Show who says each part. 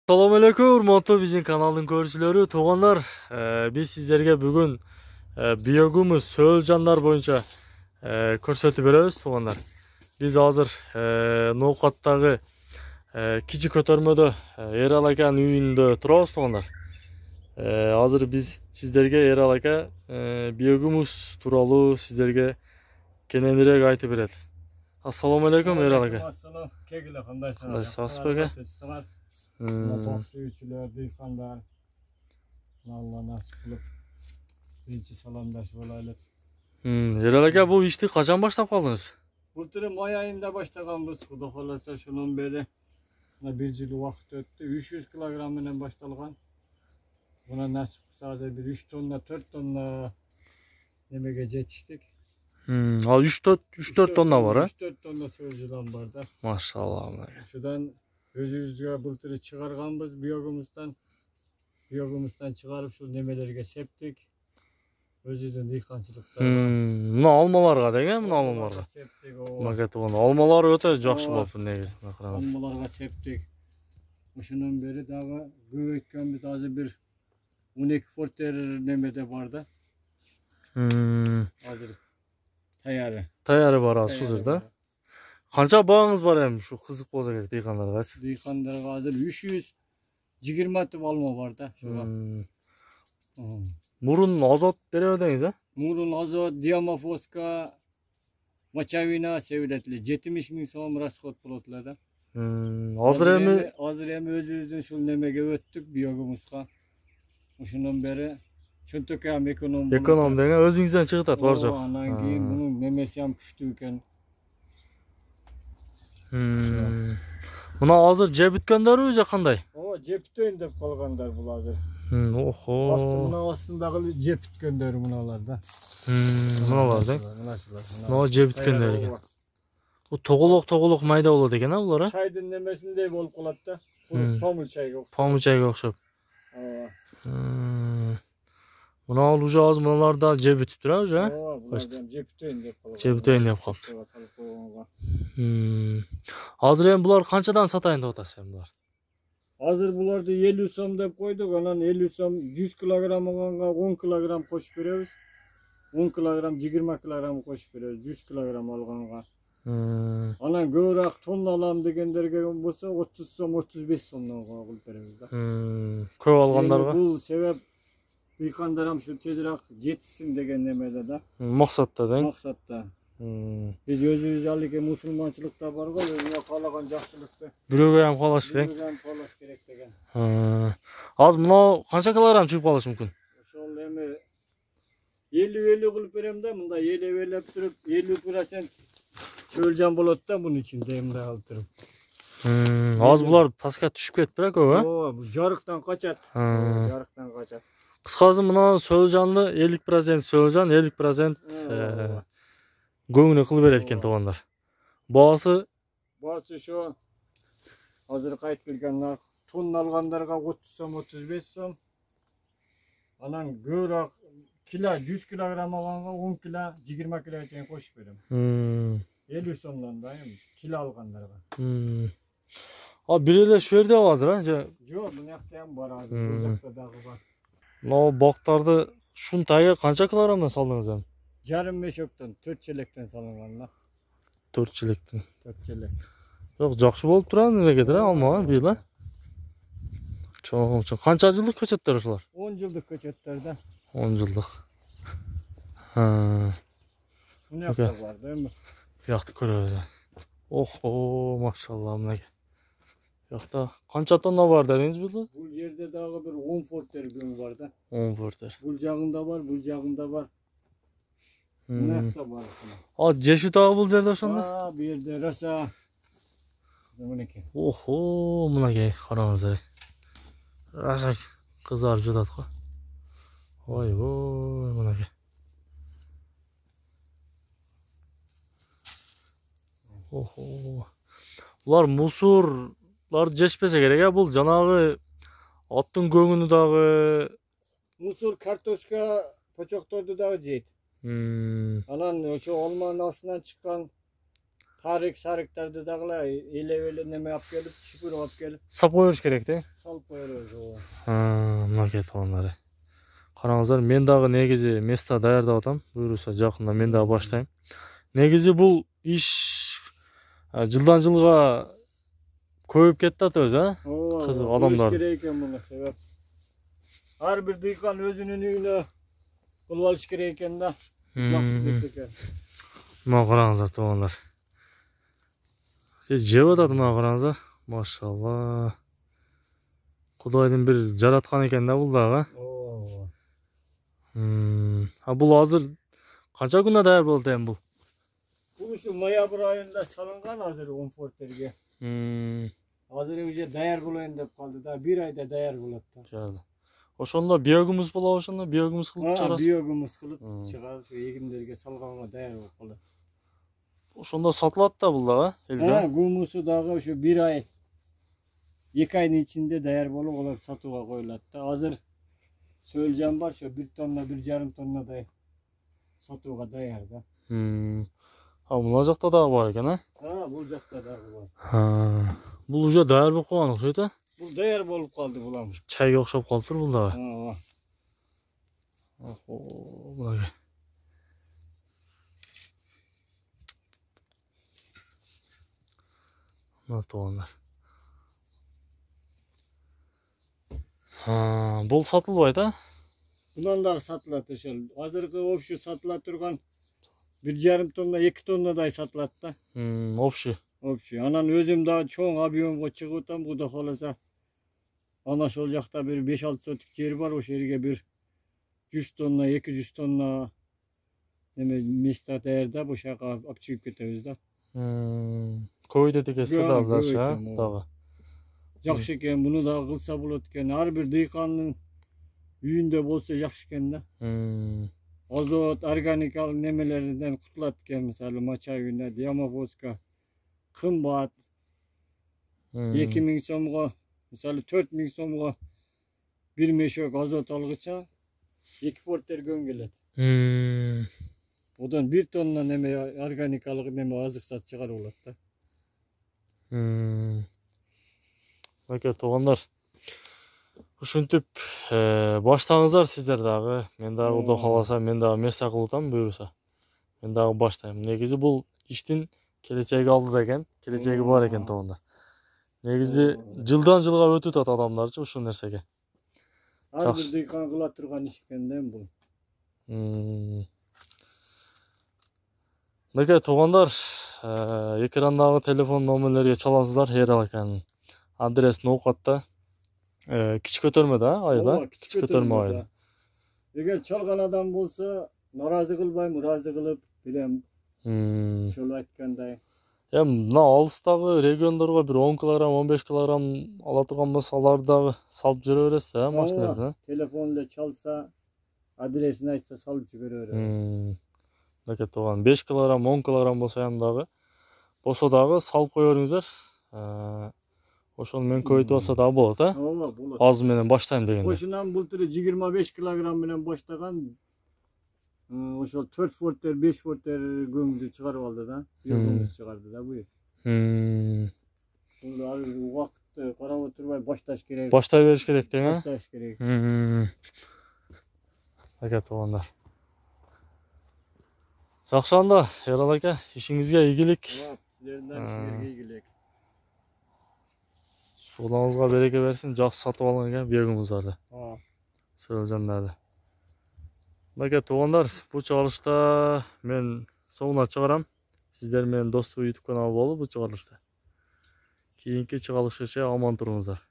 Speaker 1: Assalamu alaikum, урматтуу биздин каналдын көрүүчүлөрү, туугандар. Биз сиздерге бүгүн биогумус сөөлжандар боюнча көрсөтүп беребиз, туугандар. Биз азыр ноокаттагы кичи көтөрмөдө Эрал аканын үйүндө турабыз, туугандар. Азыр биз сиздерге Эрал ака биогумус тууралуу сиздерге кененирээк айтып берет. Ассаламу алейкум, Эрал ака.
Speaker 2: Ассалам, кегиле кандайсыңар?
Speaker 1: Кандайсыз ака?
Speaker 2: Bakçılar, dıykanlar, Allah nasip kılıp birinci salamdaşıp olaylık.
Speaker 1: Эрал ака, бул ишти качан баштап калдыңыз?
Speaker 2: Былтыр май айында баштаганбыз, Кудай kalasa şunun beri bir yıl vakit öttü. 300 kilogram менен baştalgan. Buna nasip kısa bir 3 tonla 4 tonla nemege yetiştik.
Speaker 1: Al 3-4 tonna var ha?
Speaker 2: 3-4 tonna sözcüden var da.
Speaker 1: Maşallah.
Speaker 2: Şuradan özümüzde bulturu çıkarganbız biyogumustan çıkarıp şu nemelerge septik. Özüden dıykançılıkta.
Speaker 1: Muna almalarga деген, muna almalarga.
Speaker 2: Septik
Speaker 1: Maketi bunu. Almalar öte жақсы болуптур негизи.
Speaker 2: Almalarga septik. Şunun beri daha göğütken biz azı bir 12 porter nemede vardı. Hazır tayarı.
Speaker 1: Tayarı var az suzurda. Kança bağınız var hem şu kızık bolsa керек dıykanlarga?
Speaker 2: Dıykanlarga hazır 320 atıp alma var da.
Speaker 1: Murun azot berебедеңиз ha?
Speaker 2: Murun azot, diamafoska, maçavina seviletli. 70 bin soğum raskhot bulutlar da. Hazır hem özümüzün şu nemege öttük biyogumuska. Şundan beri çöntük hem ekonom.
Speaker 1: Ekonom деген özüңүздөн чыгып атат, бар жок.
Speaker 2: Анан кийин bunun nemesi hem күчтүү экен.
Speaker 1: Muna азыр жеп бүткөндөрбү же кандай?
Speaker 2: Jeptön dep kalganlar bul hazır.
Speaker 1: Oho.
Speaker 2: Muna aslındagı jep bütkönдөр munalarda.
Speaker 1: Munalar da. Muna jep bütkönдөр eкен. Bu toголок майда болот экен а булар?
Speaker 2: Çaydın nemesindey bolup kalat da. Pamul çayga.
Speaker 1: Pamul çayga окшоп. Muna уже азыр munalarda jep бүтүптүр а уже?
Speaker 2: Jeptön dep kalgan.
Speaker 1: Jeptön dep калыптыр. Азыр эми булар канчадан сатайын деп атасыз эми булар?
Speaker 2: Hazır bularda 50 som dep koyduk. Anan 50 som 100 kilogram alganga 10 kilogram koşup berебиз. 10 kilogram 20 kilogram koşup berебиз. 100 kilogram alganga. Anan köbürak ton alam degenderge bolsa 30 som 35 somdan kılıp berебиз da.
Speaker 1: Köp alganlarga.
Speaker 2: Bu sebep dıykandaram şu tezrak yetişsin degen nemede da.
Speaker 1: Maksatda deň.
Speaker 2: Maksatda. Biz özümüz alike musulmançılıkta var gol, özüne kalagan jakşılıkta.
Speaker 1: Büröge hem kalaş deň.
Speaker 2: Büröge hem kalaş gerek degen.
Speaker 1: Az muna kança kilogram çıkıp kalaş mümkün?
Speaker 2: Şol emi 50 kılıp berem da, munda 50 turup 50% çölcan bolot da bunun içinde emde altırum.
Speaker 1: Az bular paska düşüp ketip berek o ha?
Speaker 2: Bu jarıktan kaçat. Jarıktan kaçat.
Speaker 1: Kıskası muna söөлjanlı 50% söөлjan, 50% göңүнө кылып берет экен туугандар. Baası
Speaker 2: şu hazır kayıt bilgenler ton alganlarga 30 som 35 som. Anan görak kilo 100 kilogram alganga 10 kilo 20 kilo için koşup berem. 50 somdan da kilo alganlarga.
Speaker 1: Abi biri ele şu yerde hazır ha?
Speaker 2: Yok, bu yakta var hazır. Uzakta dağı var.
Speaker 1: Muna baktardı şun tayga kança kilogramdan saldınız hem?
Speaker 2: Yarım meşoktan 4 çelekten salınganlar.
Speaker 1: 4 çelekten.
Speaker 2: 4 çelek.
Speaker 1: Yok, жақсы болуп турат мемлекет алма быйыл. Чоң. Канча жылдык көчөттөр ушулар?
Speaker 2: 10 yıllık köçetlerden.
Speaker 1: 10 жылдык.
Speaker 2: Bu yakta var değil mi?
Speaker 1: Бияқты көрөбүз. Охо, машалла мынакей. Бияқта канча тонна бар дедиңиз быйыл?
Speaker 2: Bu yerde dağı bir 10 porter gün var da.
Speaker 1: 10 porter.
Speaker 2: Bu jağında var, bu jağında var. Bu yakta var.
Speaker 1: Жешүү тагы бул жерде ошондо?
Speaker 2: Bu yerde rasa. Мынакей.
Speaker 1: Охо, мынакей караңыздар. Раса кызарып жатат го. Ойбой, мынакей. Охо. Булар мусорларды жешпесе керек а, бул жанагы аттын көңүнү дагы.
Speaker 2: Musur, kartoşka, poçoktordu da jeyt. Anan şu olmanın altından çıkan sarıktарды dağla ele neme yap gelip şükür yap gelip
Speaker 1: Sap koyuş керек de.
Speaker 2: salıp koyuyoruz o.
Speaker 1: Мынакей туғандар. Қараңыздар, мен дағы негізі места даярдап атам. Бұйырса жақында мен дағы баштайм. Негізі бұл иш жылдан жылға көбөйүп кетти ата өзү, кызык адамдар.
Speaker 2: Керек экен буга себеп. Ар бир дыйкан өзүнүн үйүнө кылып алыш керек экен да. Жакшы кет экен.
Speaker 1: Мына караңыздар туғандар. Жеп атат мына караңыздар. Машалла. Кудайдын бир жараткан экен да бул дагы. Бул азыр канча күнүнө даяр болот эми бул?
Speaker 2: Бул ушу ноябрь айында салынган азыр комфортерге. Азыр уже даяр болоюн деп калды да, бир айда даяр болот да.
Speaker 1: Ошондо биогумус болобу, ошондо биогумус кылып чыгарасыз.
Speaker 2: Биогумус кылып чыгарып, эгиндерге салганга даяр болуп калат.
Speaker 1: Ошондо сатылат да бул дагы, элге.
Speaker 2: Гумусу дагы ушу бир ай, 2 айдын ичинде даяр болуп алып сатууга коюлат да. Азыр сөөлжан бар, ошо 1 тонна, 1,5 тоннадай сатууга даяр да.
Speaker 1: Мына жакта дагы бар экен,
Speaker 2: бул жакта дагы бар.
Speaker 1: Бул уже даяр болуп калган окшойт,
Speaker 2: Бул даяр болуп калды булам.
Speaker 1: Чайга окшоп калыптыр бул дагы. Мынакей. Мына тугандар. Бул сатылбайт,
Speaker 2: Bundan da satılат ошол. Азыркы общий сатыла турган 1,5 тонна, 2 тоннадай сатылат да.
Speaker 1: Общий.
Speaker 2: Общий. Анан өзүм да чоң объемго чыгып атам, Кудай кааласа. Ана ошол жакта бир 5-6 сотик жер бар, ошол жерге бир 100 тонна, 200 тонна неме места даярдап, ошол жака алып чыгып кетебиз да.
Speaker 1: Көйдөт экенсиз дагы.
Speaker 2: Жакшы экен, муну да кылса болот экен. Ар бир дыйкандын үйүндө болсо жакшы экен да. Азот, органикалык немелерден кутулат экен, мисалы моча-үйүнө, диамофоска, кымбат. 2000 сомго, мисалы 4000 сомго бир мешок азот алгыча 2 портер көн келет. Одан 1 тонна неме органикалык неме азык сат чыгарып болот да.
Speaker 1: Мынакей тугандар. Ушинтип баштаңыздар сиздер дагы. Мен дагы Кудай кааласа, мен дагы места кылып буюрса. Мен дагы баштайм. Негизи бул иштин келечеги алдыда экен, келечеги бар экен тугандар. Негизи жылдан жылга өтүп атат адамдарчы ушул нерсеге.
Speaker 2: Ар бир дыйкан кыла турган иш экен да бул.
Speaker 1: Мынакей тугандар, экрандагы телефон номерлерге чаласыздар, Эрал аканын адресин окуп да. Кич көтөрмө да, айда. Кич көтөрмө айда.
Speaker 2: Эгер чалган адам болсо, наразы кылбайм, ыраазы кылып билем. Ошол айткандай.
Speaker 1: Мына алыстагы региондорго бир 10 килограмм, 15 килограмм ала турган болсо, аларды дагы салып жүрө бересиз да, машиналарда.
Speaker 2: Телефон эле чалса, адресин айтса салып жибере беребиз.
Speaker 1: Мынакей туган 5 килограмм, 10 килограмм болсо дагы салып кое бериңиздер. Ошону мен көбөйтүп алса дагы болот,
Speaker 2: болот.
Speaker 1: Аз менен баштайм дегенде.
Speaker 2: Ошонан былтыр 25 килограмм менен баштаган, ошол 4 фортер, 5 фортер көңдү чыгарып алды да. Биогумус чыгарды да бу. Бул ар убакытты карап отурбай башташ керек.
Speaker 1: Баштай бериш керек деген,
Speaker 2: Башташ керек.
Speaker 1: Ака тугандар. Жакшы анда, Эрал ака, ишиңизге ийгилик.
Speaker 2: Сиздерден ийгилик.
Speaker 1: Суларыңызга береке берсин, жакшы сатып алган экен биогумуздарды. Сөөлжандарды. Мынакей тугандар, бул чыгарылышта мен соңуна чыгарам. Сиздер менен достук YouTube каналы болуп бул чыгарылышта. Кийинки чыгарылышкача аман туруңуздар.